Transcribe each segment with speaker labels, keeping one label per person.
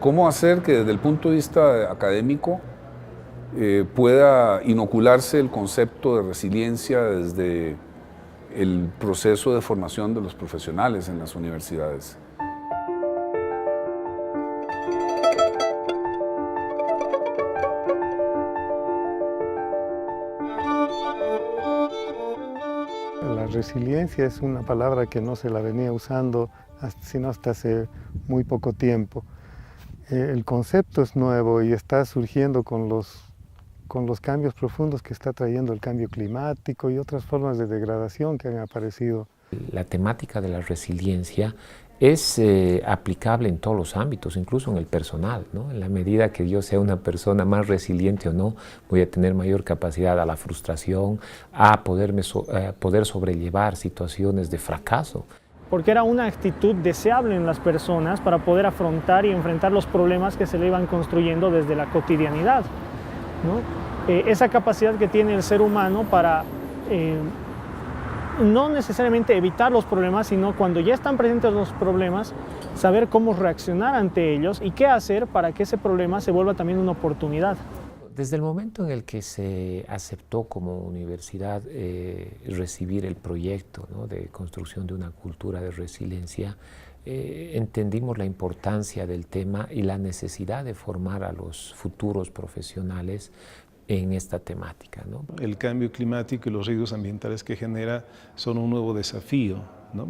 Speaker 1: ¿Cómo hacer que desde el punto de vista académico pueda inocularse el concepto de resiliencia desde el proceso de formación de los profesionales en las universidades?
Speaker 2: La resiliencia es una palabra que no se la venía usando sino hasta hace muy poco tiempo. El concepto es nuevo y está surgiendo con los cambios profundos que está trayendo el cambio climático y otras formas de degradación que han aparecido.
Speaker 3: La temática de la resiliencia es aplicable en todos los ámbitos, incluso en el personal, ¿no? En la medida que yo sea una persona más resiliente o no, voy a tener mayor capacidad a la frustración, a poder sobrellevar situaciones de fracaso.
Speaker 4: Porque era una actitud deseable en las personas para poder afrontar y enfrentar los problemas que se le iban construyendo desde la cotidianidad, ¿no? Esa capacidad que tiene el ser humano para no necesariamente evitar los problemas, sino cuando ya están presentes los problemas, saber cómo reaccionar ante ellos y qué hacer para que ese problema se vuelva también una oportunidad.
Speaker 3: Desde el momento en el que se aceptó como universidad recibir el proyecto, ¿no?, de construcción de una cultura de resiliencia, entendimos la importancia del tema y la necesidad de formar a los futuros profesionales en esta temática, ¿no?
Speaker 5: El cambio climático y los riesgos ambientales que genera son un nuevo desafío, ¿no?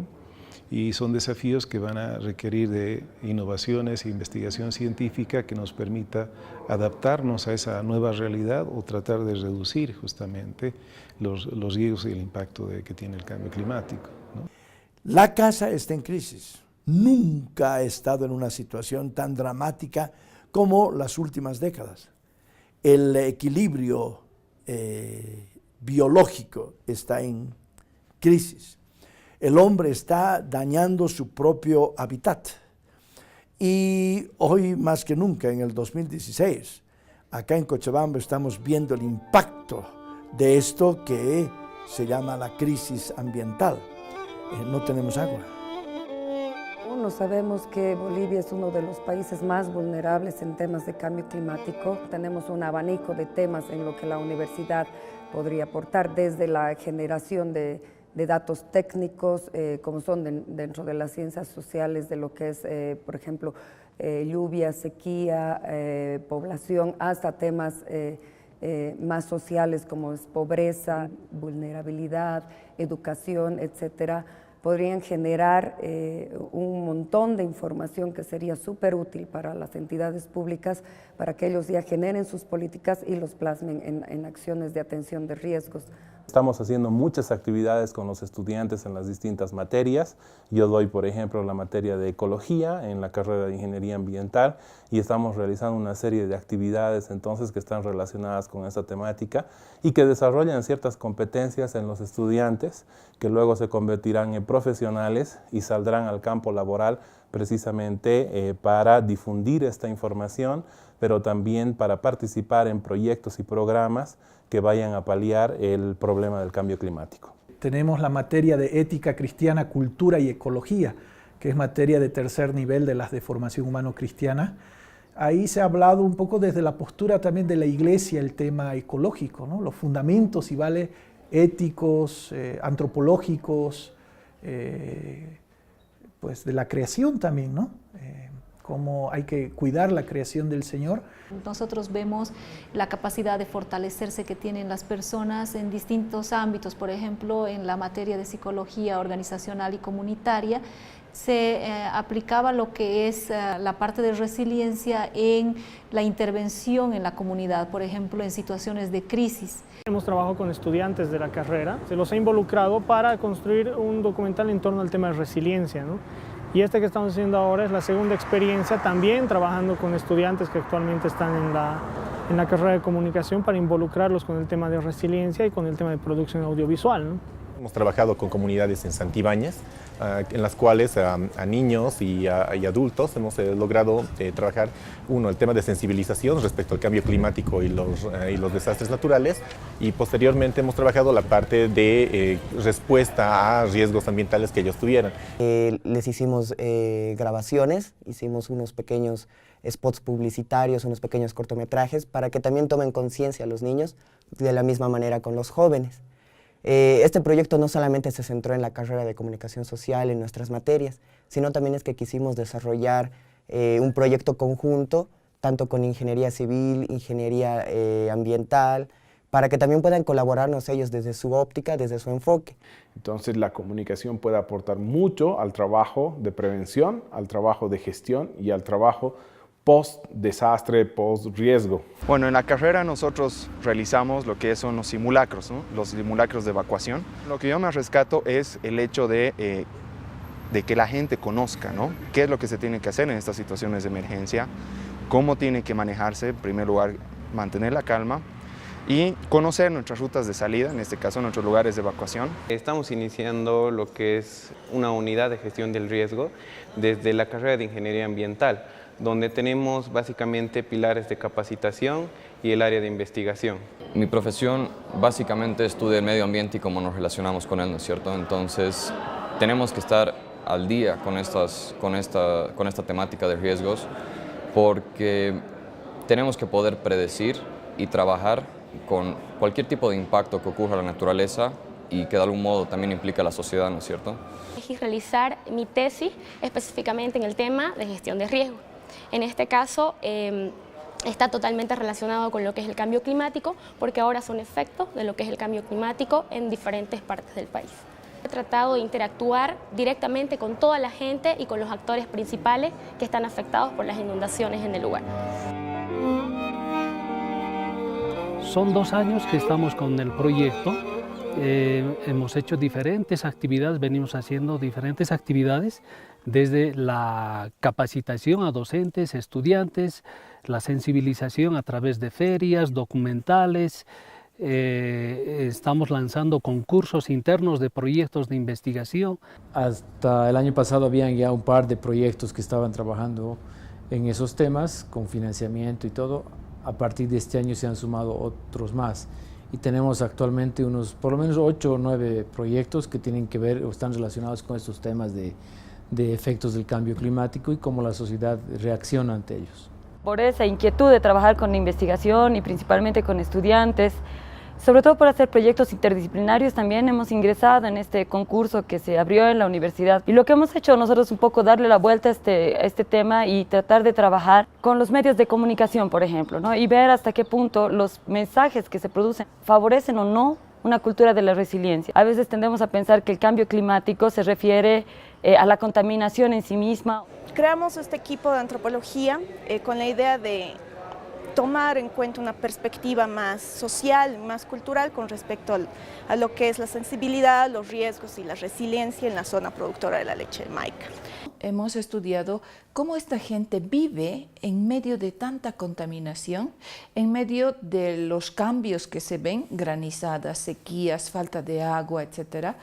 Speaker 5: Y son desafíos que van a requerir de innovaciones e investigación científica que nos permita adaptarnos a esa nueva realidad o tratar de reducir justamente los riesgos y el impacto que tiene el cambio climático, ¿no?
Speaker 6: La casa está en crisis. Nunca ha estado en una situación tan dramática como las últimas décadas. El equilibrio biológico está en crisis. El hombre está dañando su propio hábitat. Y hoy más que nunca, en el 2016, acá en Cochabamba estamos viendo el impacto de esto que se llama la crisis ambiental. No tenemos agua.
Speaker 7: No sabemos que Bolivia es uno de los países más vulnerables en temas de cambio climático. Tenemos un abanico de temas en lo que la universidad podría aportar, desde la generación de datos técnicos, como son dentro de las ciencias sociales, de lo que es, por ejemplo, lluvia, sequía, población, hasta temas más sociales como es pobreza, vulnerabilidad, educación, etcétera. Podrían generar un montón de información que sería súper útil para las entidades públicas, para que ellos ya generen sus políticas y los plasmen en acciones de atención de riesgos.
Speaker 8: Estamos haciendo muchas actividades con los estudiantes en las distintas materias. Yo doy, por ejemplo, la materia de ecología en la carrera de ingeniería ambiental y estamos realizando una serie de actividades entonces que están relacionadas con esta temática y que desarrollan ciertas competencias en los estudiantes que luego se convertirán en profesionales y saldrán al campo laboral precisamente para difundir esta información, pero también para participar en proyectos y programas que vayan a paliar el problema del cambio climático.
Speaker 9: Tenemos la materia de ética cristiana, cultura y ecología, que es materia de tercer nivel de las de formación humano-cristiana. Ahí se ha hablado un poco desde la postura también de la Iglesia el tema ecológico, ¿no? Los fundamentos y vales éticos, antropológicos, pues de la creación también, ¿no? Cómo hay que cuidar la creación del Señor.
Speaker 10: Nosotros vemos la capacidad de fortalecerse que tienen las personas en distintos ámbitos, por ejemplo, en la materia de psicología organizacional y comunitaria, se aplicaba lo que es la parte de resiliencia en la intervención en la comunidad, por ejemplo, en situaciones de crisis.
Speaker 4: Hemos trabajado con estudiantes de la carrera, se los ha involucrado para construir un documental en torno al tema de resiliencia, ¿no? Y este que estamos haciendo ahora es la segunda experiencia, también trabajando con estudiantes que actualmente están en la carrera de comunicación para involucrarlos con el tema de resiliencia y con el tema de producción audiovisual, ¿no?
Speaker 11: Hemos trabajado con comunidades en Santibáñez, en las cuales a niños y adultos hemos logrado trabajar, el tema de sensibilización respecto al cambio climático y los desastres naturales, y posteriormente hemos trabajado la parte de respuesta a riesgos ambientales que ellos tuvieran.
Speaker 12: Les hicimos grabaciones, hicimos unos pequeños spots publicitarios, unos pequeños cortometrajes, para que también tomen conciencia los niños, de la misma manera con los jóvenes. Este proyecto no solamente se centró en la carrera de comunicación social, en nuestras materias, sino también es que quisimos desarrollar un proyecto conjunto, tanto con ingeniería civil, ingeniería ambiental, para que también puedan colaborarnos ellos desde su óptica, desde su enfoque.
Speaker 13: Entonces la comunicación puede aportar mucho al trabajo de prevención, al trabajo de gestión y al trabajo post-desastre, post-riesgo.
Speaker 14: Bueno, en la carrera nosotros realizamos lo que son los simulacros, ¿no? Los simulacros de evacuación. Lo que yo me rescato es el hecho de que la gente conozca, ¿no? Qué es lo que se tiene que hacer en estas situaciones de emergencia, cómo tiene que manejarse, en primer lugar, mantener la calma y conocer nuestras rutas de salida, en este caso nuestros lugares de evacuación.
Speaker 15: Estamos iniciando lo que es una unidad de gestión del riesgo desde la carrera de Ingeniería Ambiental, donde tenemos básicamente pilares de capacitación y el área de investigación.
Speaker 16: Mi profesión básicamente estudia el medio ambiente y cómo nos relacionamos con él, ¿no es cierto? Entonces tenemos que estar al día con esta temática de riesgos, porque tenemos que poder predecir y trabajar con cualquier tipo de impacto que ocurra a la naturaleza y que de algún modo también implica a la sociedad, ¿no es cierto?
Speaker 17: Elegí realizar mi tesis específicamente en el tema de gestión de riesgo. En este caso está totalmente relacionado con lo que es el cambio climático, porque ahora son efectos de lo que es el cambio climático en diferentes partes del país. He tratado de interactuar directamente con toda la gente y con los actores principales que están afectados por las inundaciones en el lugar.
Speaker 18: Son 2 años que estamos con el proyecto. Hemos hecho diferentes actividades, venimos haciendo diferentes actividades, desde la capacitación a docentes, estudiantes, la sensibilización a través de ferias, documentales. Estamos lanzando concursos internos de proyectos de investigación.
Speaker 19: Hasta el año pasado habían ya un par de proyectos que estaban trabajando en esos temas, con financiamiento y todo. A partir de este año se han sumado otros más. Y tenemos actualmente por lo menos 8 o 9 proyectos que tienen que ver o están relacionados con estos temas de efectos del cambio climático y cómo la sociedad reacciona ante ellos.
Speaker 20: Por esa inquietud de trabajar con la investigación y principalmente con estudiantes, sobre todo por hacer proyectos interdisciplinarios, también hemos ingresado en este concurso que se abrió en la universidad. Y lo que hemos hecho nosotros es un poco darle la vuelta a este tema y tratar de trabajar con los medios de comunicación, por ejemplo, ¿no? Y ver hasta qué punto los mensajes que se producen favorecen o no una cultura de la resiliencia. A veces tendemos a pensar que el cambio climático se refiere a la contaminación en sí misma.
Speaker 21: Creamos este equipo de antropología con la idea de tomar en cuenta una perspectiva más social, más cultural con respecto a lo que es la sensibilidad, los riesgos y la resiliencia en la zona productora de la leche de Maica.
Speaker 22: Hemos estudiado cómo esta gente vive en medio de tanta contaminación, en medio de los cambios que se ven, granizadas, sequías, falta de agua, etc.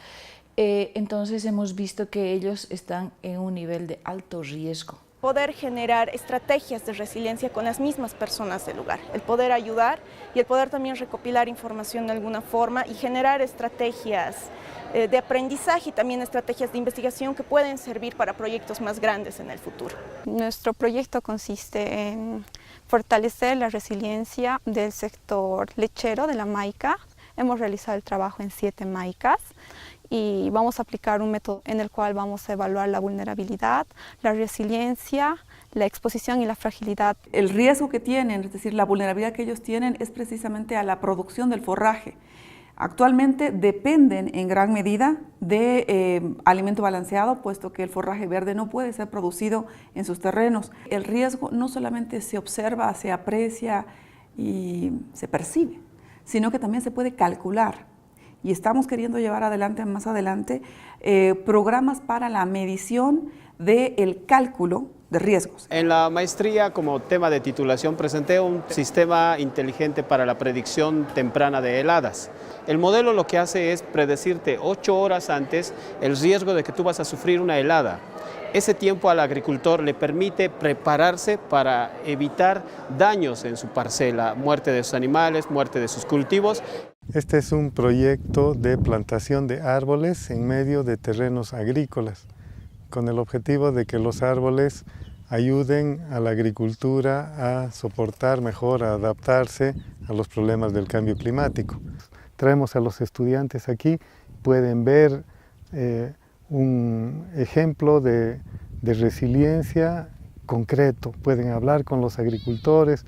Speaker 22: Entonces hemos visto que ellos están en un nivel de alto riesgo.
Speaker 21: Poder generar estrategias de resiliencia con las mismas personas del lugar, el poder ayudar y el poder también recopilar información de alguna forma y generar estrategias de aprendizaje y también estrategias de investigación que pueden servir para proyectos más grandes en el futuro.
Speaker 23: Nuestro proyecto consiste en fortalecer la resiliencia del sector lechero de la Maica. Hemos realizado el trabajo en 7 maicas y vamos a aplicar un método en el cual vamos a evaluar la vulnerabilidad, la resiliencia, la exposición y la fragilidad.
Speaker 24: El riesgo que tienen, es decir, la vulnerabilidad que ellos tienen es precisamente a la producción del forraje. Actualmente dependen en gran medida de alimento balanceado, puesto que el forraje verde no puede ser producido en sus terrenos. El riesgo no solamente se observa, se aprecia y se percibe, sino que también se puede calcular. Y estamos queriendo llevar adelante, más adelante, programas para la medición del cálculo de riesgos.
Speaker 1: En la maestría, como tema de titulación, presenté un sistema inteligente para la predicción temprana de heladas. El modelo lo que hace es predecirte 8 horas antes el riesgo de que tú vas a sufrir una helada. Ese tiempo al agricultor le permite prepararse para evitar daños en su parcela, muerte de sus animales, muerte de sus cultivos.
Speaker 2: Este es un proyecto de plantación de árboles en medio de terrenos agrícolas, con el objetivo de que los árboles ayuden a la agricultura a soportar mejor, a adaptarse a los problemas del cambio climático. Traemos a los estudiantes aquí, pueden ver un ejemplo de resiliencia concreto, pueden hablar con los agricultores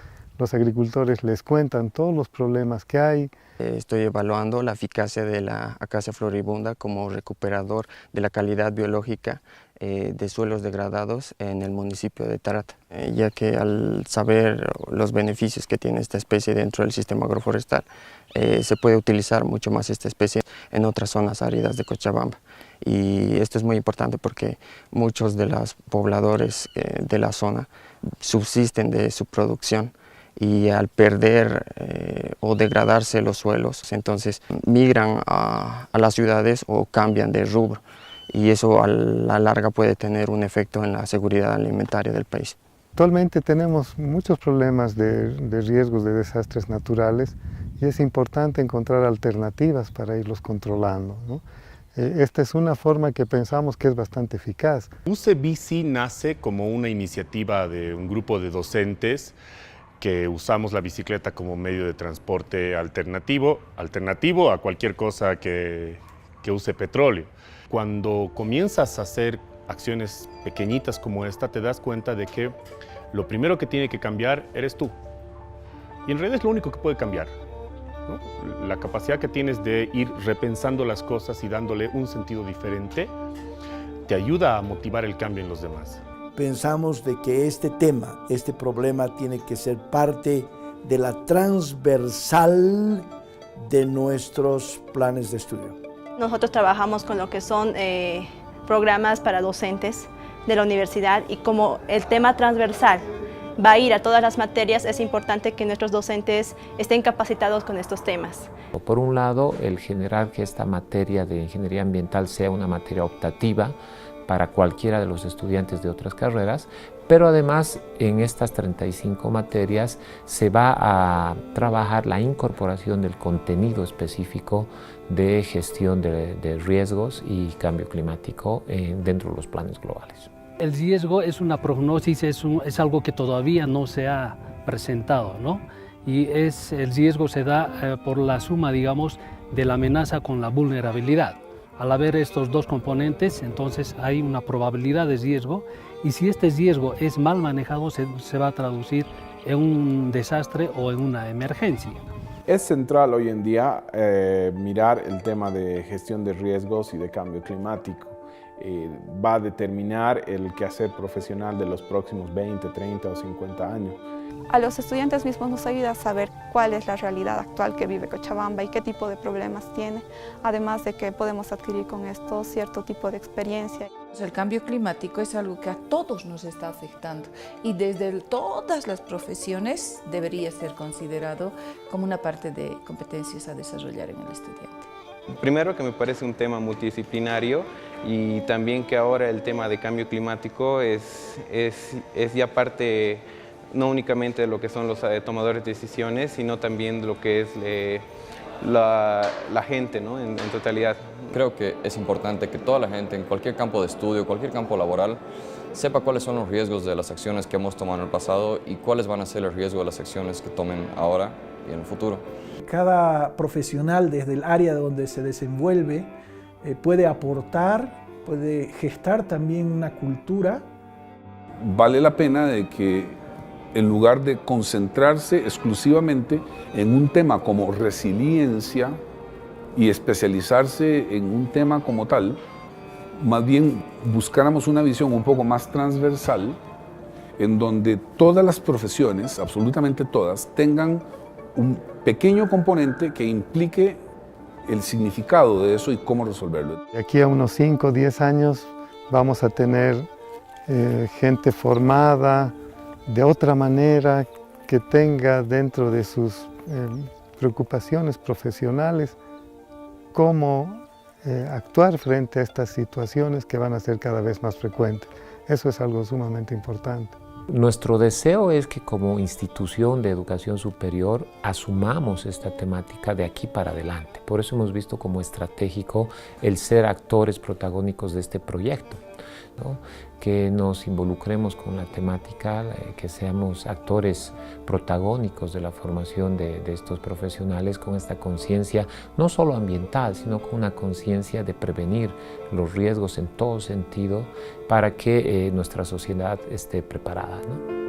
Speaker 2: les cuentan todos los problemas que hay.
Speaker 3: Estoy evaluando la eficacia de la acacia floribunda como recuperador de la calidad biológica de suelos degradados en el municipio de Tarata, ya que al saber los beneficios que tiene esta especie dentro del sistema agroforestal, se puede utilizar mucho más esta especie en otras zonas áridas de Cochabamba. Y esto es muy importante porque muchos de los pobladores de la zona subsisten de su producción, y al perder o degradarse los suelos, entonces migran a las ciudades o cambian de rubro, y eso a la larga puede tener un efecto en la seguridad alimentaria del país.
Speaker 2: Actualmente tenemos muchos problemas de riesgos de desastres naturales y es importante encontrar alternativas para irlos controlando, ¿no? Esta es una forma que pensamos que es bastante eficaz.
Speaker 5: UC Bici nace como una iniciativa de un grupo de docentes que usamos la bicicleta como medio de transporte alternativo a cualquier cosa que use petróleo. Cuando comienzas a hacer acciones pequeñitas como esta, te das cuenta de que lo primero que tiene que cambiar eres tú. Y en realidad es lo único que puede cambiar, ¿no? La capacidad que tienes de ir repensando las cosas y dándole un sentido diferente te ayuda a motivar el cambio en los demás.
Speaker 6: Pensamos de que este tema, este problema tiene que ser parte de la transversal de nuestros planes de estudio.
Speaker 25: Nosotros trabajamos con lo que son programas para docentes de la universidad y como el tema transversal va a ir a todas las materias, es importante que nuestros docentes estén capacitados con estos temas.
Speaker 26: Por un lado, el generar que esta materia de ingeniería ambiental sea una materia optativa para cualquiera de los estudiantes de otras carreras, pero además en estas 35 materias se va a trabajar la incorporación del contenido específico de gestión de riesgos y cambio climático dentro de los planes globales.
Speaker 18: El riesgo es una prognosis, es algo que todavía no se ha presentado, ¿no? Y el riesgo se da por la suma, digamos, de la amenaza con la vulnerabilidad. Al haber estos dos componentes, entonces hay una probabilidad de riesgo, y si este riesgo es mal manejado, se va a traducir en un desastre o en una emergencia.
Speaker 13: Es central hoy en día mirar el tema de gestión de riesgos y de cambio climático. Va a determinar el quehacer profesional de los próximos 20, 30 o 50 años.
Speaker 23: A los estudiantes mismos nos ayuda a saber cuál es la realidad actual que vive Cochabamba y qué tipo de problemas tiene, además de que podemos adquirir con esto cierto tipo de experiencia.
Speaker 22: El cambio climático es algo que a todos nos está afectando y desde todas las profesiones debería ser considerado como una parte de competencias a desarrollar en el estudiante.
Speaker 15: Primero que me parece un tema multidisciplinario y también que ahora el tema de cambio climático es ya parte no únicamente de lo que son los tomadores de decisiones, sino también de lo que es la gente, ¿no? en totalidad.
Speaker 16: Creo que es importante que toda la gente en cualquier campo de estudio, cualquier campo laboral, sepa cuáles son los riesgos de las acciones que hemos tomado en el pasado y cuáles van a ser los riesgos de las acciones que tomen ahora y en el futuro.
Speaker 9: Cada profesional desde el área donde se desenvuelve puede aportar, puede gestar también una cultura.
Speaker 27: Vale la pena de que en lugar de concentrarse exclusivamente en un tema como resiliencia y especializarse en un tema como tal, más bien buscáramos una visión un poco más transversal en donde todas las profesiones, absolutamente todas, tengan un pequeño componente que implique el significado de eso y cómo resolverlo.
Speaker 2: De aquí a unos 5 o 10 años vamos a tener gente formada de otra manera, que tenga dentro de sus preocupaciones profesionales cómo actuar frente a estas situaciones que van a ser cada vez más frecuentes. Eso es algo sumamente importante.
Speaker 26: Nuestro deseo es que como institución de educación superior asumamos esta temática de aquí para adelante. Por eso hemos visto como estratégico el ser actores protagónicos de este proyecto, ¿no? Que nos involucremos con la temática, que seamos actores protagónicos de la formación de estos profesionales con esta conciencia no solo ambiental, sino con una conciencia de prevenir los riesgos en todo sentido para que nuestra sociedad esté preparada, ¿no?